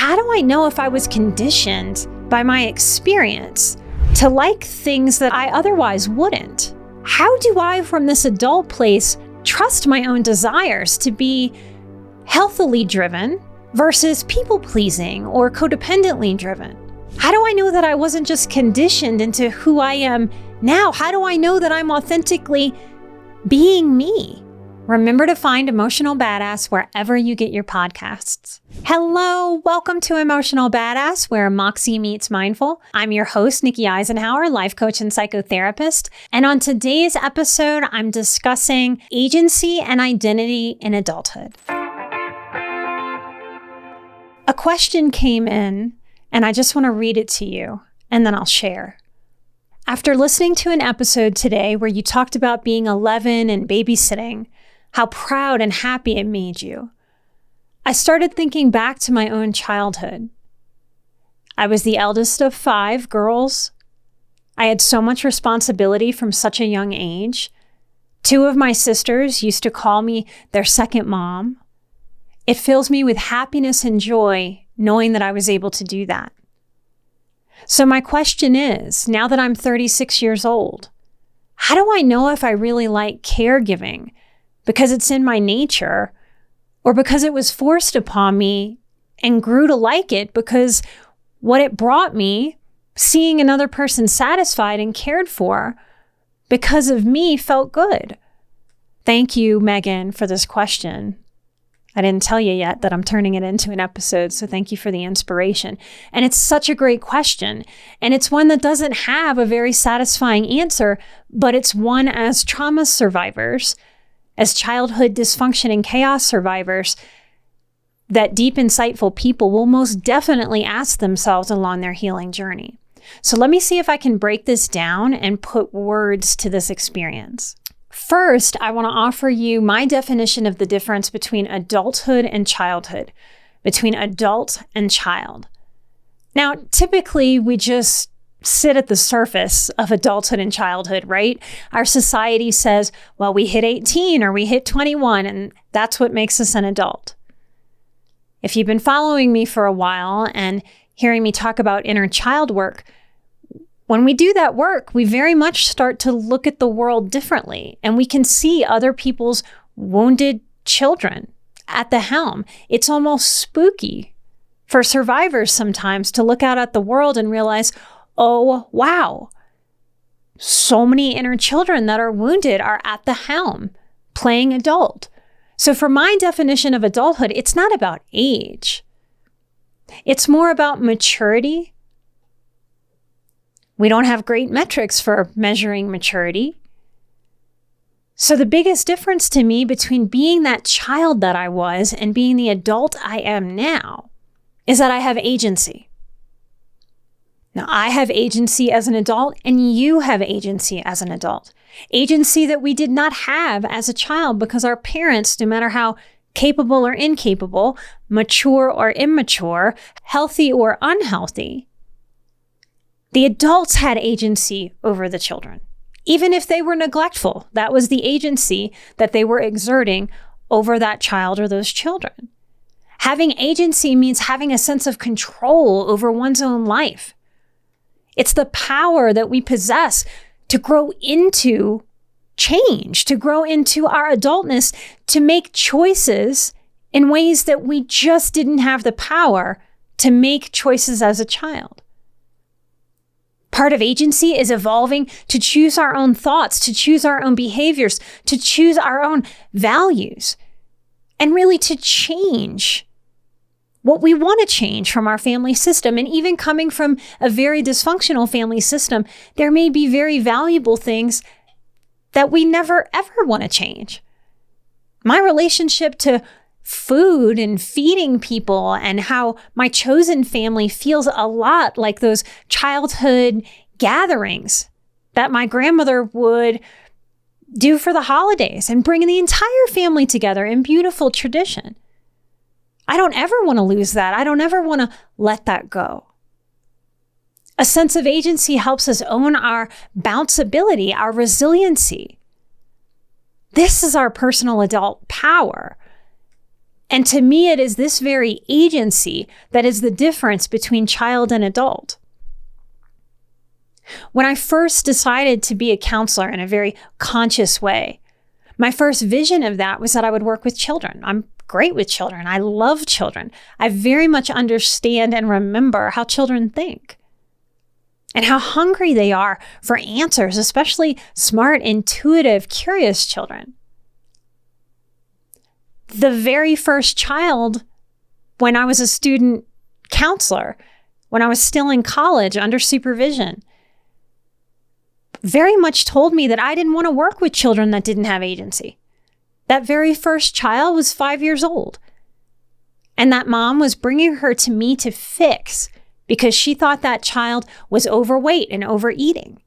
how do I know if I was conditioned by my experience to like things that I otherwise wouldn't? How do I, from this adult place, trust my own desires to be healthily driven versus people-pleasing or codependently driven? How do I know that I wasn't just conditioned into who I am now? How do I know that I'm authentically being me? Remember to find Emotional Badass wherever you get your podcasts. Hello, welcome to Emotional Badass, where Moxie meets mindful. I'm your host, Nikki Eisenhower, life coach and psychotherapist. And on today's episode, I'm discussing agency and identity in adulthood. A question came in, and I just want to read it to you, and then I'll share. After listening to an episode today where you talked about being 11 and babysitting, how proud and happy it made you, I started thinking back to my own childhood. I was the eldest of 5 girls. I had so much responsibility from such a young age. 2 of my sisters used to call me their second mom. It fills me with happiness and joy knowing that I was able to do that. So my question is, now that I'm 36 years old, how do I know if I really like caregiving because it's in my nature, or because it was forced upon me and grew to like it because what it brought me, seeing another person satisfied and cared for because of me, felt good? Thank you, Megan, for this question. I didn't tell you yet that I'm turning it into an episode, so thank you for the inspiration. And it's such a great question, and it's one that doesn't have a very satisfying answer, but it's one as trauma survivors, as childhood dysfunction and chaos survivors, that deep, insightful people will most definitely ask themselves along their healing journey. So let me see if I can break this down and put words to this experience. First, I want to offer you my definition of the difference between adulthood and childhood, between adult and child. Now, typically, we just sit at the surface of adulthood and childhood, right? Our society says, well, we hit 18 or we hit 21, and that's what makes us an adult. If you've been following me for a while and hearing me talk about inner child work, when we do that work, we very much start to look at the world differently, and we can see other people's wounded children at the helm. It's almost spooky for survivors sometimes to look out at the world and realize, oh, wow, so many inner children that are wounded are at the helm, playing adult. So for my definition of adulthood, it's not about age. It's more about maturity. We don't have great metrics for measuring maturity. So the biggest difference to me between being that child that I was and being the adult I am now is that I have agency. Now, I have agency as an adult, and you have agency as an adult. Agency that we did not have as a child because our parents, no matter how capable or incapable, mature or immature, healthy or unhealthy, the adults had agency over the children. Even if they were neglectful, that was the agency that they were exerting over that child or those children. Having agency means having a sense of control over one's own life. It's the power that we possess to grow into change, to grow into our adultness, to make choices in ways that we just didn't have the power to make choices as a child. Part of agency is evolving to choose our own thoughts, to choose our own behaviors, to choose our own values, and really to change what we want to change from our family system. And even coming from a very dysfunctional family system, there may be very valuable things that we never ever want to change. My relationship to food and feeding people and how my chosen family feels a lot like those childhood gatherings that my grandmother would do for the holidays and bring the entire family together in beautiful tradition. I don't ever want to lose that. I don't ever want to let that go. A sense of agency helps us own our bounceability, our resiliency. This is our personal adult power. And to me, it is this very agency that is the difference between child and adult. When I first decided to be a counselor in a very conscious way, my first vision of that was that I would work with children. I'm great with children. I love children. I very much understand and remember how children think and how hungry they are for answers, especially smart, intuitive, curious children. The very first child, when I was a student counselor, when I was still in college under supervision, very much told me that I didn't want to work with children that didn't have agency. That very first child was 5 years old. And that mom was bringing her to me to fix because she thought that child was overweight and overeating.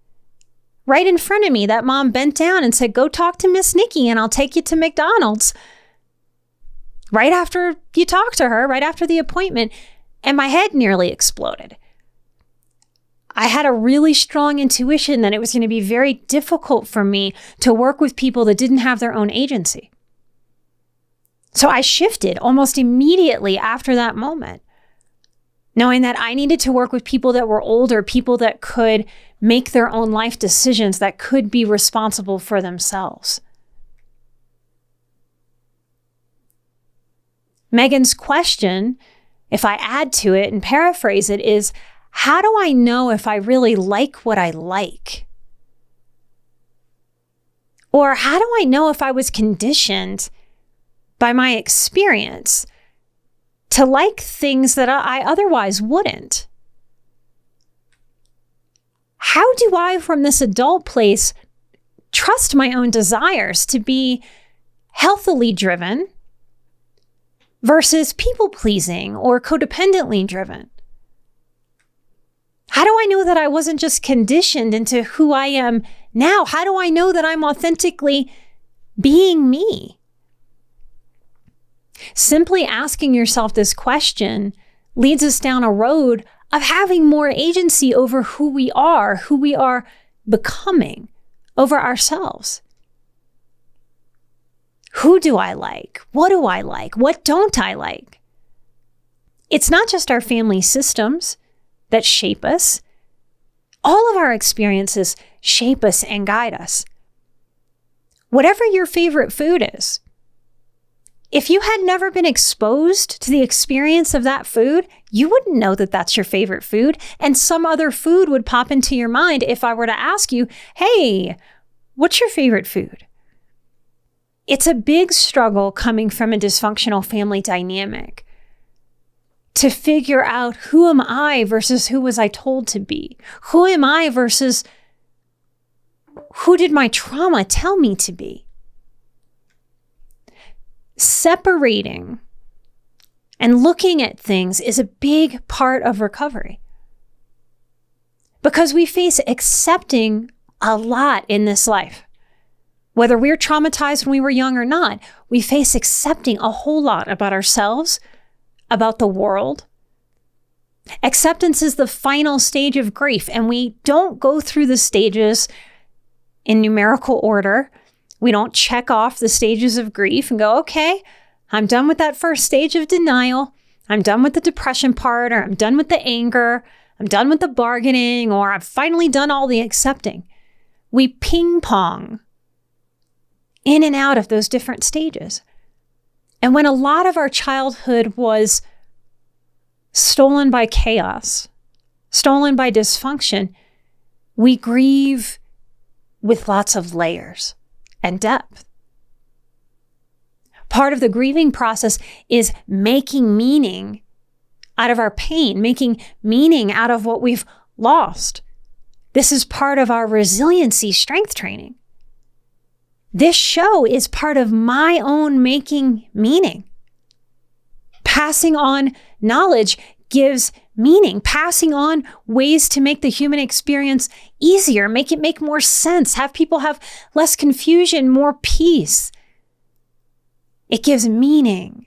Right in front of me, that mom bent down and said, "Go talk to Miss Nikki and I'll take you to McDonald's." Right after you talk to her, right after the appointment, and my head nearly exploded. I had a really strong intuition that it was going to be very difficult for me to work with people that didn't have their own agency. So I shifted almost immediately after that moment, knowing that I needed to work with people that were older, people that could make their own life decisions, that could be responsible for themselves. Megan's question, if I add to it and paraphrase it, is, how do I know if I really like what I like? Or how do I know if I was conditioned by my experience to like things that I otherwise wouldn't? How do I, from this adult place, trust my own desires to be healthily driven versus people-pleasing or codependently driven? How do I know that I wasn't just conditioned into who I am now? How do I know that I'm authentically being me? Simply asking yourself this question leads us down a road of having more agency over who we are becoming, over ourselves. Who do I like? What do I like? What don't I like? It's not just our family systems that shape us. All of our experiences shape us and guide us. Whatever your favorite food is, if you had never been exposed to the experience of that food, you wouldn't know that that's your favorite food, and some other food would pop into your mind if I were to ask you, "Hey, what's your favorite food?" It's a big struggle coming from a dysfunctional family dynamic to figure out, who am I versus who was I told to be? Who am I versus who did my trauma tell me to be? Separating and looking at things is a big part of recovery, because we face accepting a lot in this life. Whether we're traumatized when we were young or not, we face accepting a whole lot about ourselves, about the world. Acceptance is the final stage of grief, and we don't go through the stages in numerical order. We don't check off the stages of grief and go, "Okay, I'm done with that first stage of denial. I'm done with the depression part, or I'm done with the anger. I'm done with the bargaining, or I've finally done all the accepting." We ping pong in and out of those different stages. And when a lot of our childhood was stolen by chaos, stolen by dysfunction, we grieve with lots of layers and depth. Part of the grieving process is making meaning out of our pain, making meaning out of what we've lost. This is part of our resiliency strength training. This show is part of my own making meaning. Passing on knowledge gives meaning. Passing on ways to make the human experience easier, make it make more sense, have people have less confusion, more peace. It gives meaning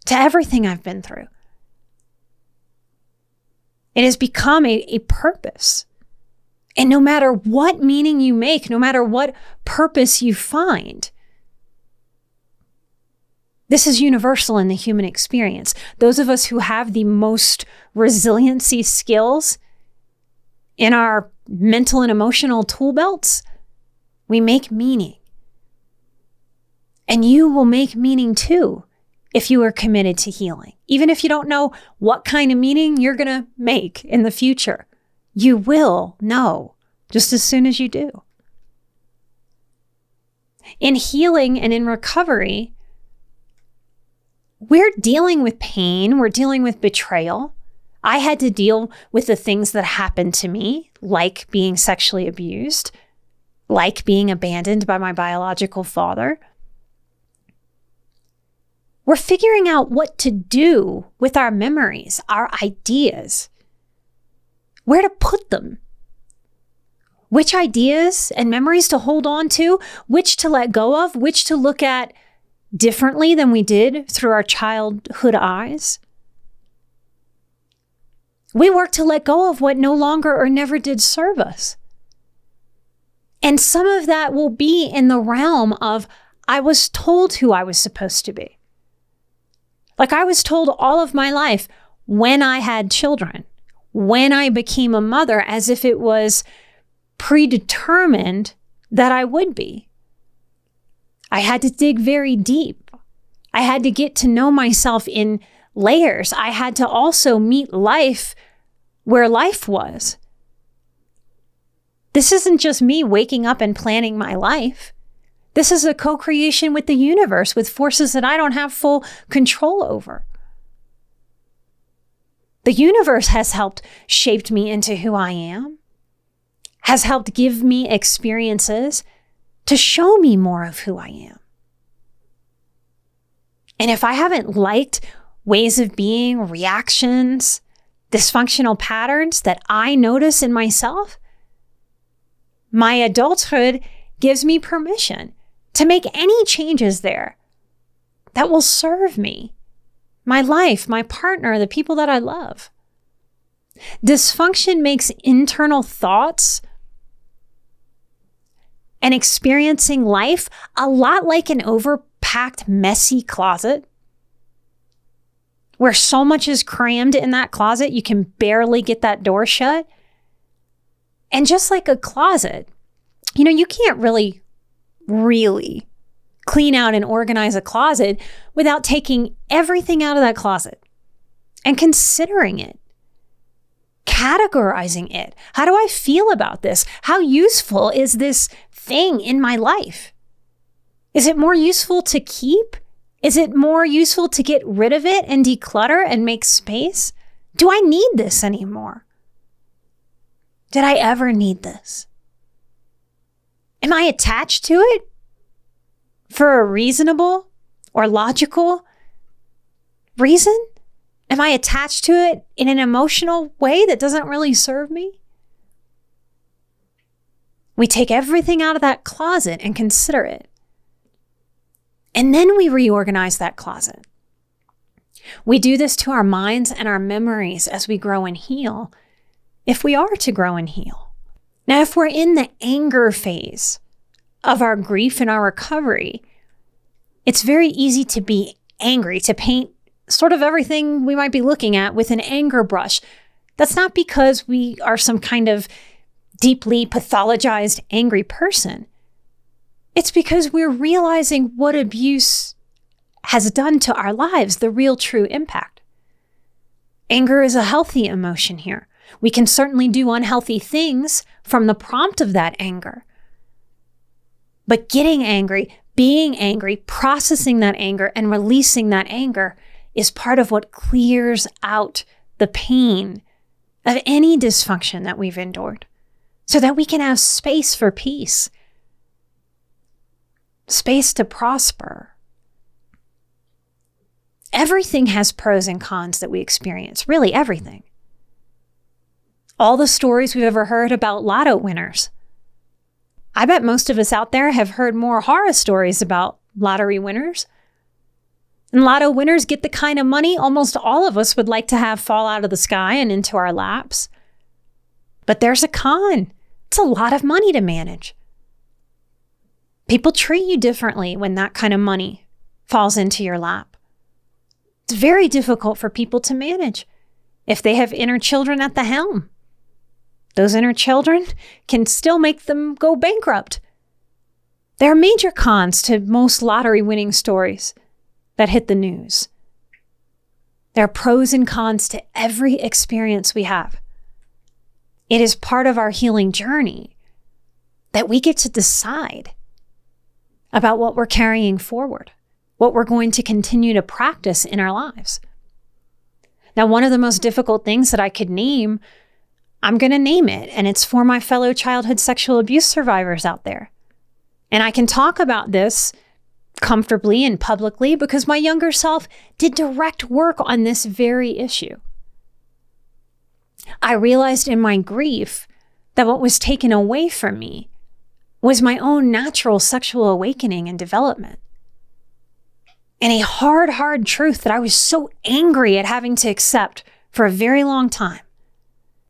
to everything I've been through. It has become a purpose. And no matter what meaning you make, no matter what purpose you find, This is universal in the human experience. Those of us who have the most resiliency skills in our mental and emotional tool belts, we make meaning. And you will make meaning too if you are committed to healing. Even if you don't know what kind of meaning you're going to make in the future, you will know just as soon as you do. In healing and in recovery, we're dealing with pain. We're dealing with betrayal. I had to deal with the things that happened to me, like being sexually abused, like being abandoned by my biological father. We're figuring out what to do with our memories, our ideas, where to put them, which ideas and memories to hold on to, which to let go of, which to look at differently than we did through our childhood eyes. We work to let go of what no longer or never did serve us. And some of that will be in the realm of, I was told who I was supposed to be. Like I was told all of my life when I had children, when I became a mother, as if it was predetermined that I would be. I had to dig very deep. I had to get to know myself in layers. I had to also meet life where life was. This isn't just me waking up and planning my life. This is a co-creation with the universe, with forces that I don't have full control over. The universe has helped shape me into who I am, has helped give me experiences to show me more of who I am. And if I haven't liked ways of being, reactions, dysfunctional patterns that I notice in myself, my adulthood gives me permission to make any changes there that will serve me, my life, my partner, the people that I love. Dysfunction makes internal thoughts and experiencing life a lot like an overpacked, messy closet where so much is crammed in that closet, you can barely get that door shut. And just like a closet, you can't really clean out and organize a closet without taking everything out of that closet and considering it, categorizing it. How do I feel about this? How useful is this thing in my life? Is it more useful to keep? Is it more useful to get rid of it and declutter and make space? Do I need this anymore? Did I ever need this? Am I attached to it for a reasonable or logical reason? Am I attached to it in an emotional way that doesn't really serve me? We take everything out of that closet and consider it. And then we reorganize that closet. We do this to our minds and our memories as we grow and heal, if we are to grow and heal. Now, if we're in the anger phase of our grief and our recovery, it's very easy to be angry, to paint sort of everything we might be looking at with an anger brush. That's not because we are some kind of deeply pathologized angry person. It's because we're realizing what abuse has done to our lives, the real true impact. Anger is a healthy emotion here. We can certainly do unhealthy things from the prompt of that anger. But getting angry, being angry, processing that anger, and releasing that anger is part of what clears out the pain of any dysfunction that we've endured, so that we can have space for peace, space to prosper. Everything has pros and cons that we experience, really everything. All the stories we've ever heard about lotto winners. I bet most of us out there have heard more horror stories about lottery winners. And lotto winners get the kind of money almost all of us would like to have fall out of the sky and into our laps. But there's a con. It's a lot of money to manage. People treat you differently when that kind of money falls into your lap. It's very difficult for people to manage if they have inner children at the helm. Those inner children can still make them go bankrupt. There are major cons to most lottery-winning stories that hit the news. There are pros and cons to every experience we have. It is part of our healing journey that we get to decide about what we're carrying forward, what we're going to continue to practice in our lives. Now, one of the most difficult things that I could name, I'm going to name it, and it's for my fellow childhood sexual abuse survivors out there. And I can talk about this comfortably and publicly because my younger self did direct work on this very issue. I realized in my grief that what was taken away from me was my own natural sexual awakening and development. And a hard truth that I was so angry at having to accept for a very long time,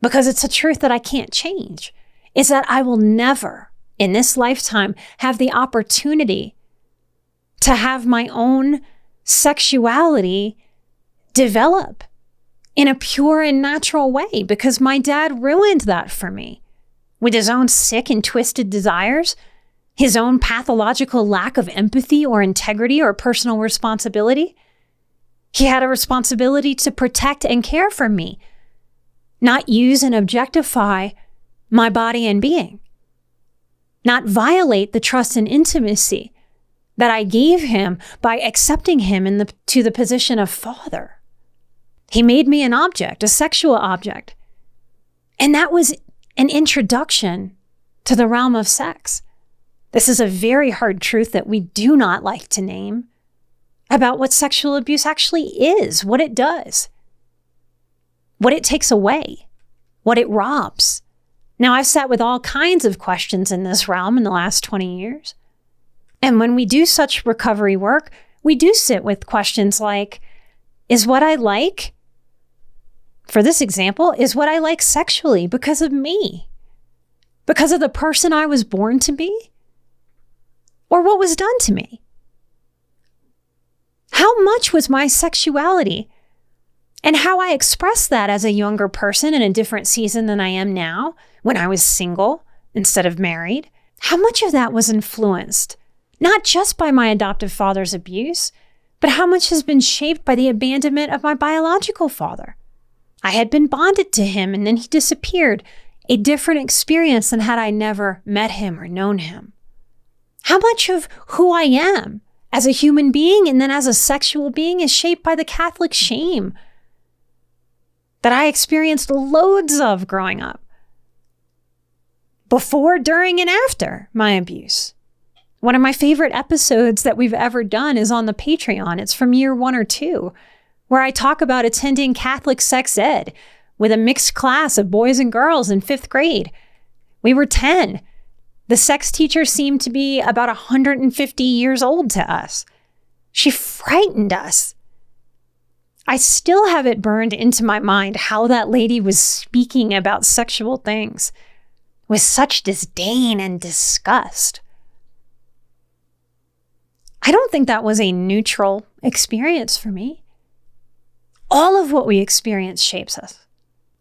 because it's a truth that I can't change, is that I will never in this lifetime have the opportunity to have my own sexuality develop in a pure and natural way, because my dad ruined that for me with his own sick and twisted desires, his own pathological lack of empathy or integrity or personal responsibility. He had a responsibility to protect and care for me, not use and objectify my body and being, not violate the trust and intimacy that I gave him by accepting him to the position of father. He made me an object, a sexual object. And that was an introduction to the realm of sex. This is a very hard truth that we do not like to name about what sexual abuse actually is, what it does, what it takes away, what it robs. Now, I've sat with all kinds of questions in this realm in the last 20 years. And when we do such recovery work, we do sit with questions like, is what I like, for this example, is what I like sexually because of me? Because of the person I was born to be? Or what was done to me? How much was my sexuality and how I expressed that as a younger person in a different season than I am now, when I was single instead of married? How much of that was influenced, not just by my adoptive father's abuse, but how much has been shaped by the abandonment of my biological father? I had been bonded to him and then he disappeared, a different experience than had I never met him or known him. How much of who I am as a human being and then as a sexual being is shaped by the Catholic shame that I experienced loads of growing up, before, during, and after my abuse. One of my favorite episodes that we've ever done is on the Patreon. It's from year 1 or 2, where I talk about attending Catholic sex ed with a mixed class of boys and girls in 5th grade. We were 10. The sex teacher seemed to be about 150 years old to us. She frightened us. I still have it burned into my mind how that lady was speaking about sexual things with such disdain and disgust. I don't think that was a neutral experience for me. All of what we experience shapes us.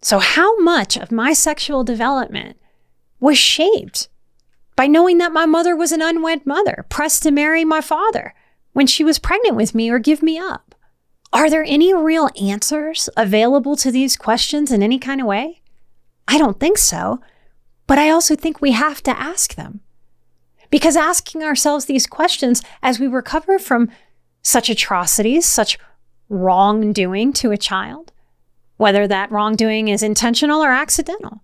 So how much of my sexual development was shaped by knowing that my mother was an unwed mother, pressed to marry my father when she was pregnant with me or give me up? Are there any real answers available to these questions in any kind of way? I don't think so, but I also think we have to ask them. Because asking ourselves these questions as we recover from such atrocities, such wrongdoing to a child, whether that wrongdoing is intentional or accidental,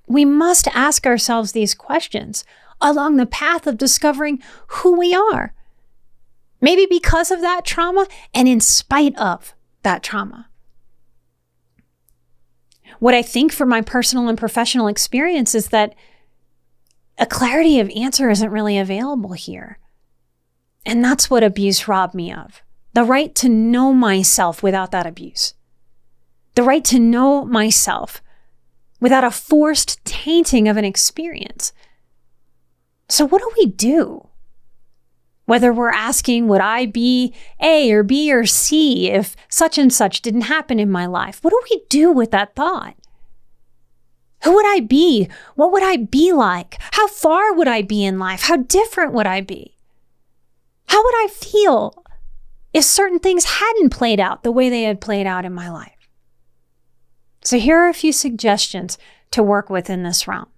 we must ask ourselves these questions along the path of discovering who we are. Maybe because of that trauma and in spite of that trauma. What I think from my personal and professional experience is that a clarity of answer isn't really available here. And that's what abuse robbed me of. The right to know myself without that abuse. The right to know myself without a forced tainting of an experience. So what do we do? Whether we're asking, would I be A or B or C if such and such didn't happen in my life? What do we do with that thought? Who would I be? What would I be like? How far would I be in life? How different would I be? How would I feel if certain things hadn't played out the way they had played out in my life? So here are a few suggestions to work with in this realm.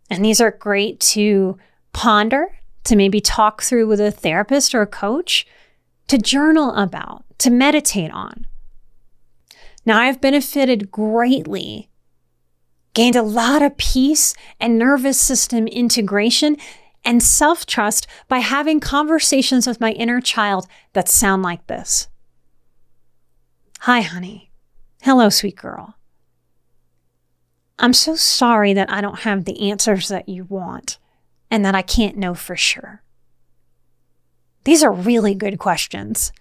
And these are great to ponder, to maybe talk through with a therapist or a coach, to journal about, to meditate on. Now, I've benefited greatly, gained a lot of peace and nervous system integration and self-trust by having conversations with my inner child that sound like this. Hi, honey. Hello, sweet girl. I'm so sorry that I don't have the answers that you want and that I can't know for sure. These are really good questions.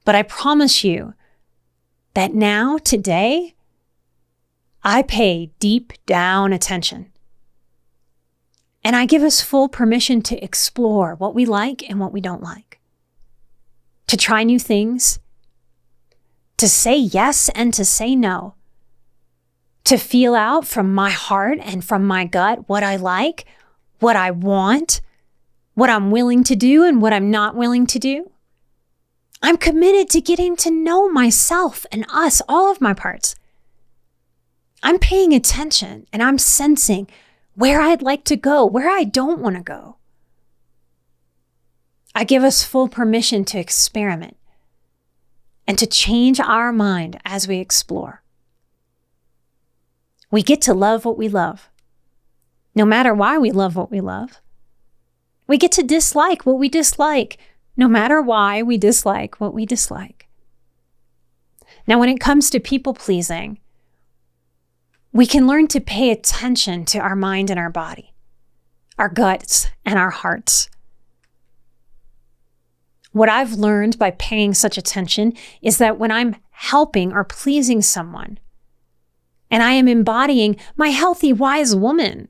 But I promise you that now, today, I pay deep down attention. And I give us full permission to explore what we like and what we don't like, to try new things, to say yes and to say no, to feel out from my heart and from my gut what I like, what I want, what I'm willing to do and what I'm not willing to do. I'm committed to getting to know myself and us, all of my parts. I'm paying attention and I'm sensing where I'd like to go, where I don't want to go. I give us full permission to experiment and to change our mind as we explore. We get to love what we love, no matter why we love what we love. We get to dislike what we dislike, no matter why we dislike what we dislike. Now, when it comes to people pleasing, we can learn to pay attention to our mind and our body, our guts and our hearts. What I've learned by paying such attention is that when I'm helping or pleasing someone, and I am embodying my healthy, wise woman,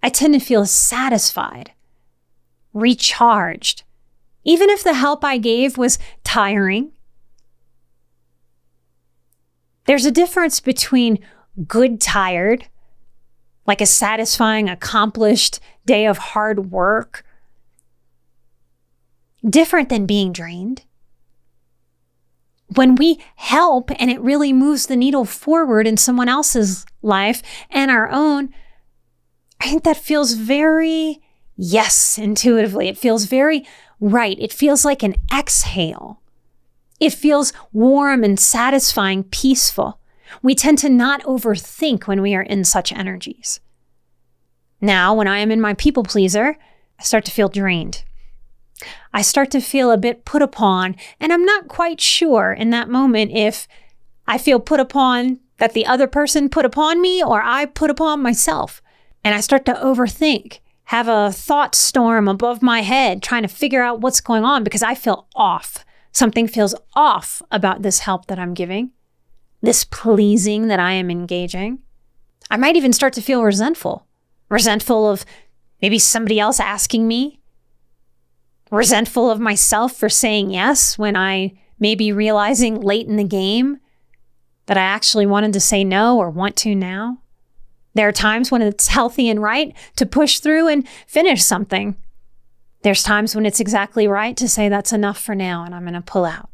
I tend to feel satisfied, recharged, even if the help I gave was tiring. There's a difference between good tired, like a satisfying, accomplished day of hard work, different than being drained. When we help and it really moves the needle forward in someone else's life and our own, I think that feels very yes intuitively. It feels very right. It feels like an exhale. It feels warm and satisfying, peaceful. We tend to not overthink when we are in such energies. Now, when I am in my people pleaser, I start to feel drained. I start to feel a bit put upon, and I'm not quite sure in that moment if I feel put upon that the other person put upon me or I put upon myself. And I start to overthink, have a thought storm above my head, trying to figure out what's going on because I feel off. Something feels off about this help that I'm giving, this pleasing that I am engaging. I might even start to feel resentful of maybe somebody else asking me, resentful of myself for saying yes when I may be realizing late in the game that I actually wanted to say no or want to now. There are times when it's healthy and right to push through and finish something. There's times when it's exactly right to say that's enough for now and I'm going to pull out.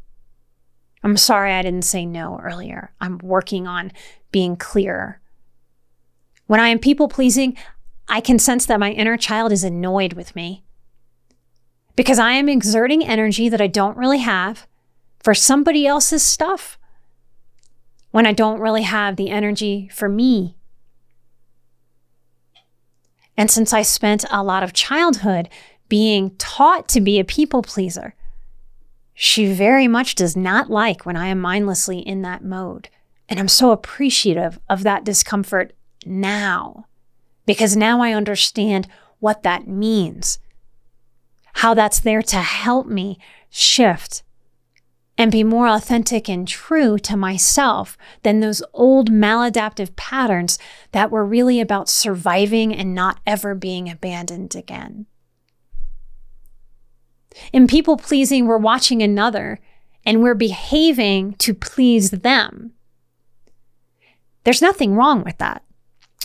I'm sorry I didn't say no earlier. I'm working on being clearer. When I am people pleasing, I can sense that my inner child is annoyed with me because I am exerting energy that I don't really have for somebody else's stuff when I don't really have the energy for me. And since I spent a lot of childhood being taught to be a people pleaser, she very much does not like when I am mindlessly in that mode. And I'm so appreciative of that discomfort now, because now I understand what that means, how that's there to help me shift and be more authentic and true to myself than those old maladaptive patterns that were really about surviving and not ever being abandoned again. In people pleasing, we're watching another and we're behaving to please them. There's nothing wrong with that.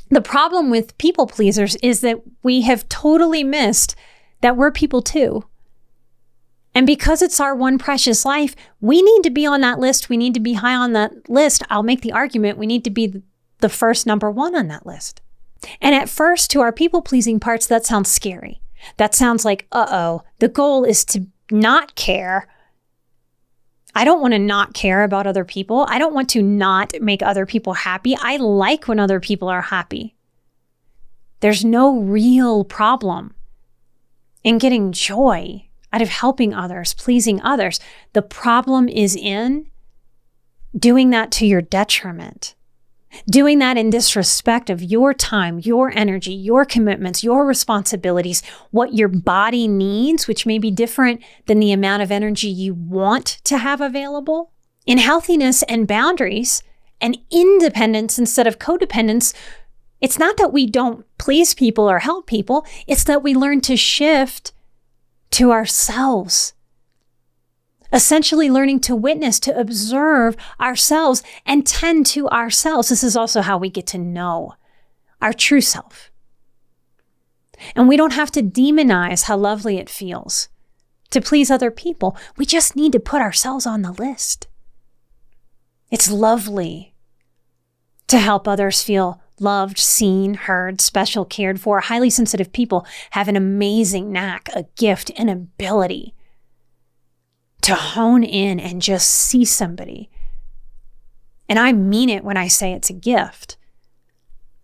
The problem with people pleasers is that we have totally missed that we're people too. And because it's our one precious life, we need to be on that list. We need to be high on that list. I'll make the argument we need to be the first number one on that list. And at first, to our people-pleasing parts, that sounds scary. That sounds like, the goal is to not care. I don't want to not care about other people. I don't want to not make other people happy. I like when other people are happy. There's no real problem in getting joy out of helping others, pleasing others. The problem is in doing that to your detriment, doing that in disrespect of your time, your energy, your commitments, your responsibilities, what your body needs, which may be different than the amount of energy you want to have available. In healthiness and boundaries and independence instead of codependence, it's not that we don't please people or help people, it's that we learn to shift to ourselves. Essentially learning to witness, to observe ourselves and tend to ourselves. This is also how we get to know our true self. And we don't have to demonize how lovely it feels to please other people. We just need to put ourselves on the list. It's lovely to help others feel loved, seen, heard, special, cared for. Highly sensitive people have an amazing knack, a gift, an ability to hone in and just see somebody. And I mean it when I say it's a gift.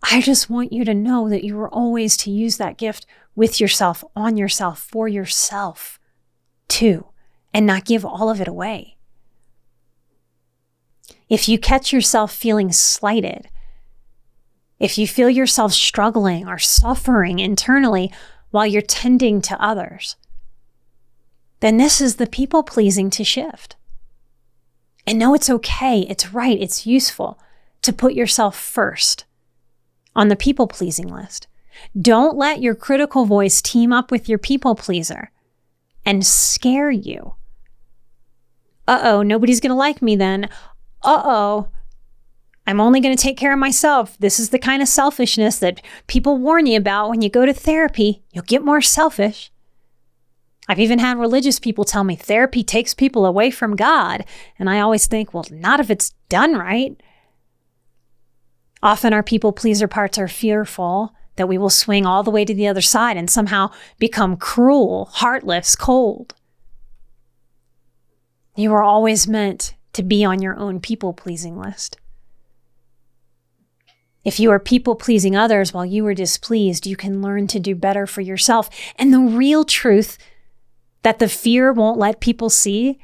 I just want you to know that you are always to use that gift with yourself, on yourself, for yourself too, and not give all of it away. If you catch yourself feeling slighted, if you feel yourself struggling or suffering internally while you're tending to others, then this is the people-pleasing to shift. And know it's okay, it's right, it's useful to put yourself first on the people-pleasing list. Don't let your critical voice team up with your people-pleaser and scare you. Nobody's going to like me then. I'm only going to take care of myself. This is the kind of selfishness that people warn you about when you go to therapy. You'll get more selfish. I've even had religious people tell me therapy takes people away from God. And I always think, well, not if it's done right. Often our people pleaser parts are fearful that we will swing all the way to the other side and somehow become cruel, heartless, cold. You are always meant to be on your own people-pleasing list. If you are people-pleasing others while you are displeased, you can learn to do better for yourself. And the real truth that the fear won't let people see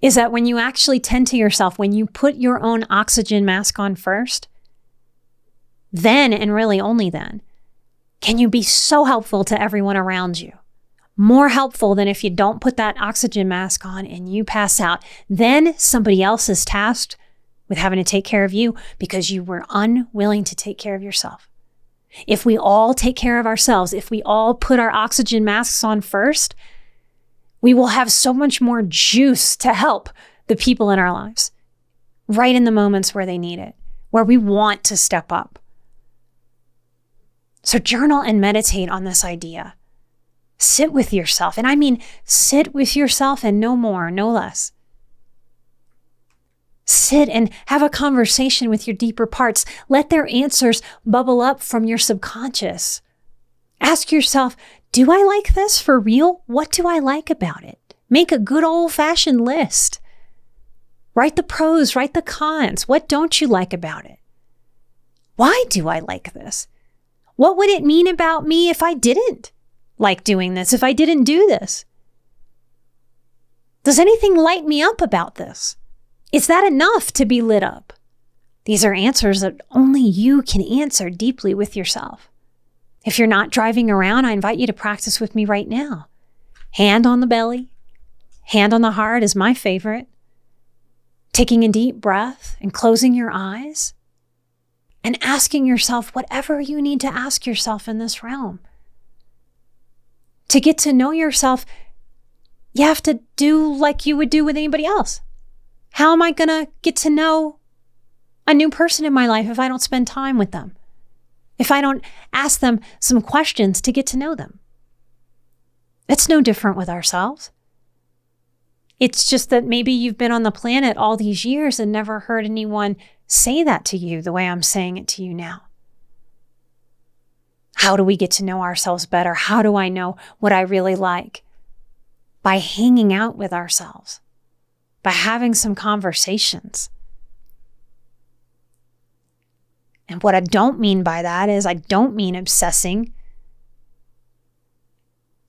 is that when you actually tend to yourself, when you put your own oxygen mask on first, then, and really only then, can you be so helpful to everyone around you. More helpful than if you don't put that oxygen mask on and you pass out. Then somebody else is tasked with having to take care of you because you were unwilling to take care of yourself. If we all take care of ourselves, if we all put our oxygen masks on first, we will have so much more juice to help the people in our lives right in the moments where they need it, where we want to step up. So journal and meditate on this idea. Sit with yourself. And I mean, sit with yourself and no more, no less. Sit and have a conversation with your deeper parts. Let their answers bubble up from your subconscious. Ask yourself, do I like this for real? What do I like about it? Make a good old-fashioned list. Write the pros, write the cons. What don't you like about it? Why do I like this? What would it mean about me if I didn't like doing this, if I didn't do this? Does anything light me up about this? Is that enough to be lit up? These are answers that only you can answer deeply with yourself. If you're not driving around, I invite you to practice with me right now. Hand on the belly, hand on the heart is my favorite. taking a deep breath and closing your eyes and asking yourself whatever you need to ask yourself in this realm. To get to know yourself, you have to do like you would do with anybody else. How am I going to get to know a new person in my life if I don't spend time with them? If I don't ask them some questions to get to know them? It's no different with ourselves. It's just that maybe you've been on the planet all these years and never heard anyone say that to you the way I'm saying it to you now. How do we get to know ourselves better? How do I know what I really like? By hanging out with ourselves, by having some conversations. And what I don't mean by that is I don't mean obsessing.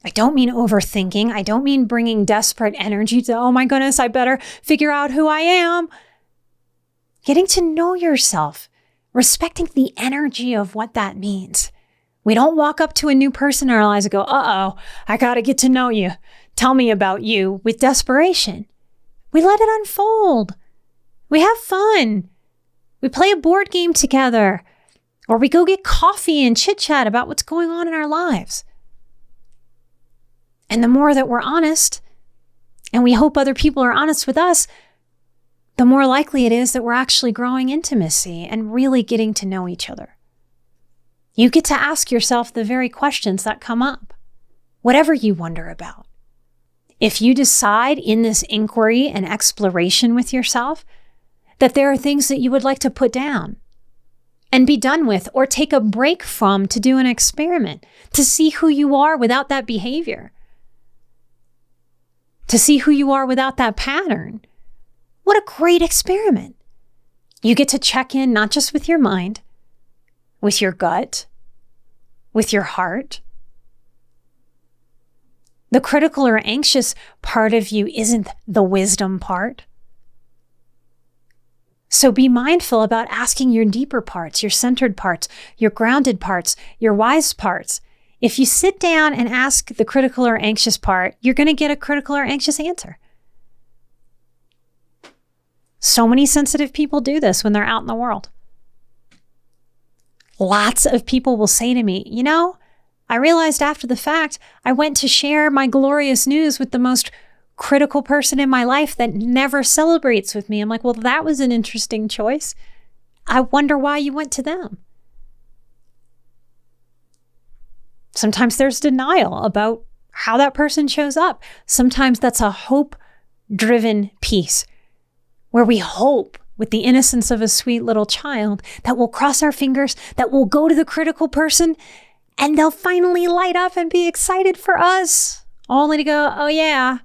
I don't mean overthinking. I don't mean bringing desperate energy to, oh my goodness, I better figure out who I am. Getting to know yourself, respecting the energy of what that means. We don't walk up to a new person in our lives and go, uh-oh, I got to get to know you. Tell me about you with desperation. We let it unfold. We have fun. We play a board game together, or we go get coffee and chit chat about what's going on in our lives. And the more that we're honest, and we hope other people are honest with us, the more likely it is that we're actually growing intimacy and really getting to know each other. You get to ask yourself the very questions that come up, whatever you wonder about. If you decide in this inquiry and exploration with yourself that there are things that you would like to put down and be done with, or take a break from to do an experiment, to see who you are without that behavior, to see who you are without that pattern, what a great experiment. You get to check in not just with your mind, with your gut, with your heart. The critical or anxious part of you isn't the wisdom part. So be mindful about asking your deeper parts, your centered parts, your grounded parts, your wise parts. If you sit down and ask the critical or anxious part, you're going to get a critical or anxious answer. So many sensitive people do this when they're out in the world. Lots of people will say to me, you know, I realized after the fact, I went to share my glorious news with the most critical person in my life that never celebrates with me. I'm like, well, that was an interesting choice. I wonder why you went to them. Sometimes there's denial about how that person shows up. Sometimes that's a hope-driven piece where we hope with the innocence of a sweet little child that we'll cross our fingers, that we'll go to the critical person, and they'll finally light up and be excited for us, only to go, oh yeah,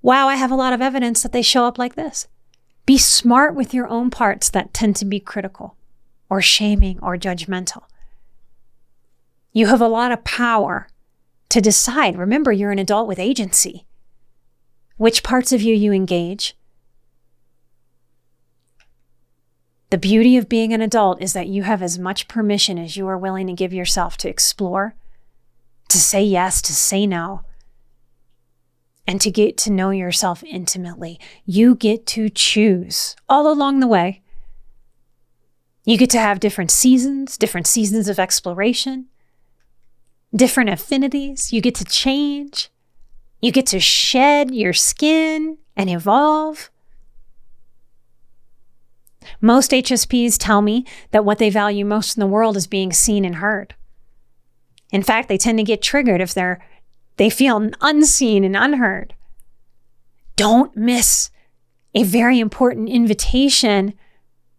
wow, I have a lot of evidence that they show up like this. Be smart with your own parts that tend to be critical or shaming or judgmental. You have a lot of power to decide. Remember, you're an adult with agency. Which parts of you engage. The beauty of being an adult is that you have as much permission as you are willing to give yourself to explore, to say yes, to say no, and to get to know yourself intimately. You get to choose all along the way. You get to have different seasons of exploration, different affinities. You get to change. You get to shed your skin and evolve. Most HSPs tell me that what they value most in the world is being seen and heard. In fact, they tend to get triggered if they feel unseen and unheard. Don't miss a very important invitation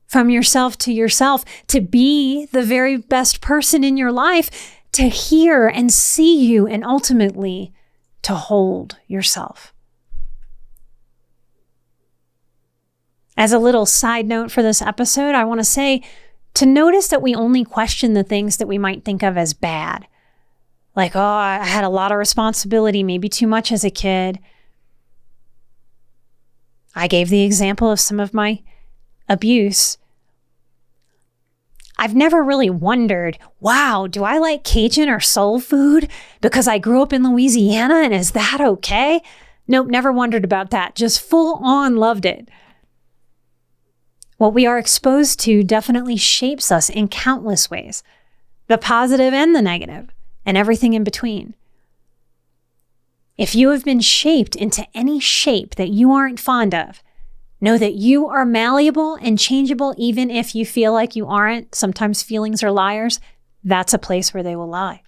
from yourself to yourself to be the very best person in your life, to hear and see you, and ultimately to hold yourself. As a little side note for this episode, I want to say to notice that we only question the things that we might think of as bad. Like, oh, I had a lot of responsibility, maybe too much as a kid. I gave the example of some of my abuse. I've never really wondered, wow, do I like Cajun or soul food because I grew up in Louisiana and is that okay? Nope, never wondered about that. Just full on loved it. What we are exposed to definitely shapes us in countless ways, the positive and the negative, and everything in between. If you have been shaped into any shape that you aren't fond of, know that you are malleable and changeable even if you feel like you aren't. Sometimes feelings are liars. That's a place where they will lie.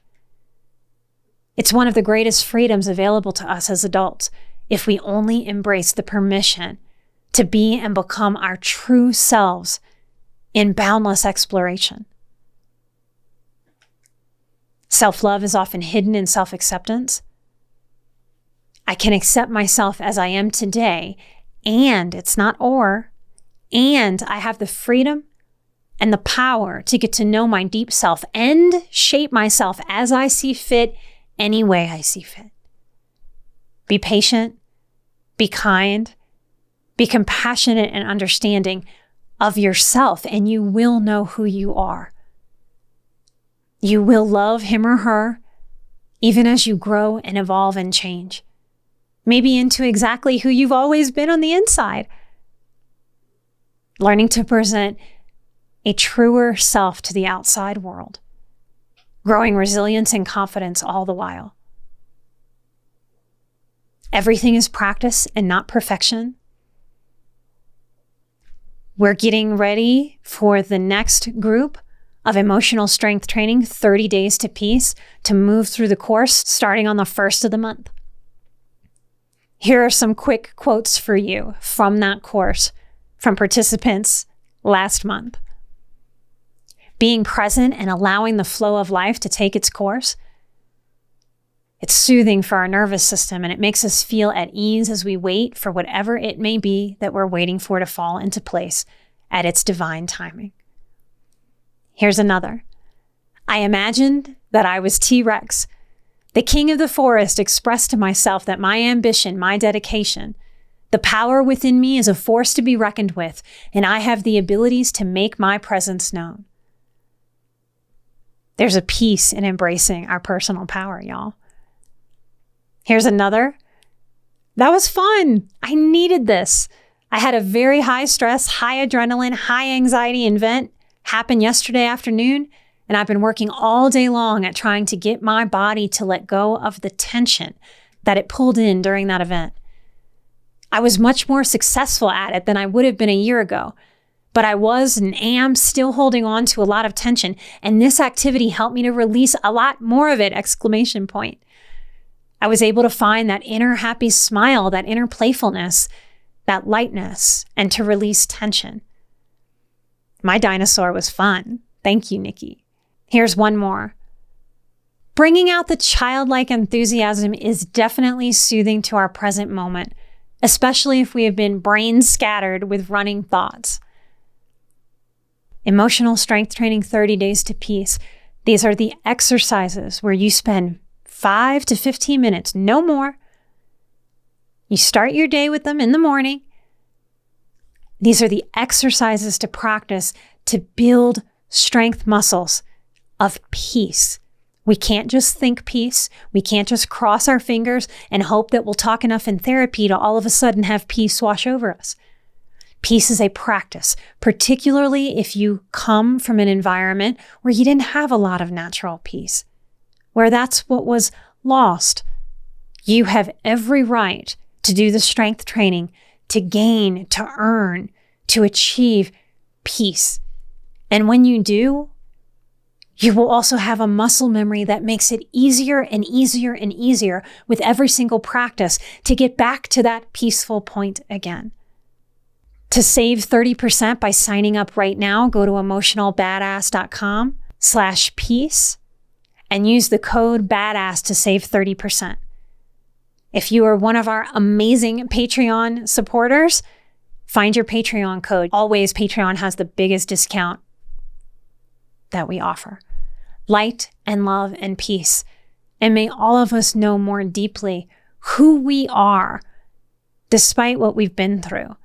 It's one of the greatest freedoms available to us as adults if we only embrace the permission to be and become our true selves in boundless exploration. Self-love is often hidden in self-acceptance. I can accept myself as I am today, and it's not or, and I have the freedom and the power to get to know my deep self and shape myself as I see fit, any way I see fit. Be patient, be kind, be compassionate and understanding of yourself, and you will know who you are. You will love him or her, even as you grow and evolve and change. Maybe into exactly who you've always been on the inside. Learning to present a truer self to the outside world. Growing resilience and confidence all the while. Everything is practice and not perfection. We're getting ready for the next group of emotional strength training, 30 Days to Peace, to move through the course starting on the 1st of the month. Here are some quick quotes for you from that course from participants last month. Being present and allowing the flow of life to take its course. It's soothing for our nervous system, and it makes us feel at ease as we wait for whatever it may be that we're waiting for to fall into place at its divine timing. Here's another. I imagined that I was TRex. The king of the forest expressed to myself that my ambition, my dedication, the power within me is a force to be reckoned with, and I have the abilities to make my presence known. There's a peace in embracing our personal power, y'all. Here's another. That was fun. I needed this. I had a very high stress, high adrenaline, high anxiety event happen yesterday afternoon, and I've been working all day long at trying to get my body to let go of the tension that it pulled in during that event. I was much more successful at it than I would have been a year ago, but I was and am still holding on to a lot of tension, and this activity helped me to release a lot more of it, ! I was able to find that inner happy smile, that inner playfulness, that lightness, and to release tension. My dinosaur was fun. Thank you, Nikki. Here's one more. Bringing out the childlike enthusiasm is definitely soothing to our present moment, especially if we have been brain scattered with running thoughts. Emotional strength training, 30 Days to Peace. These are the exercises where you spend 5 to 15 minutes, no more. You start your day with them in the morning. These are the exercises to practice to build strength muscles of peace. We can't just think peace. We can't just cross our fingers and hope that we'll talk enough in therapy to all of a sudden have peace wash over us. Peace is a practice, particularly if you come from an environment where you didn't have a lot of natural peace, where that's what was lost. You have every right to do the strength training, to gain, to earn, to achieve peace. And when you do, you will also have a muscle memory that makes it easier and easier and easier with every single practice to get back to that peaceful point again. To save 30% by signing up right now, go to emotionalbadass.com/peace and use the code BADASS to save 30%. If you are one of our amazing Patreon supporters, find your Patreon code. Always, Patreon has the biggest discount that we offer. Light and love and peace. And may all of us know more deeply who we are despite what we've been through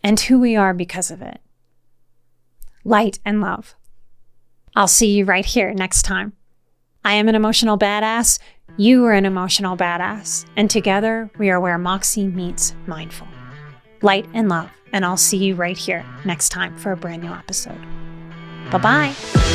and who we are because of it. Light and love. I'll see you right here next time. I am an emotional badass. You are an emotional badass. And together we are where Moxie meets mindful. light, and love. And I'll see you right here next time for a brand new episode. Bye-bye.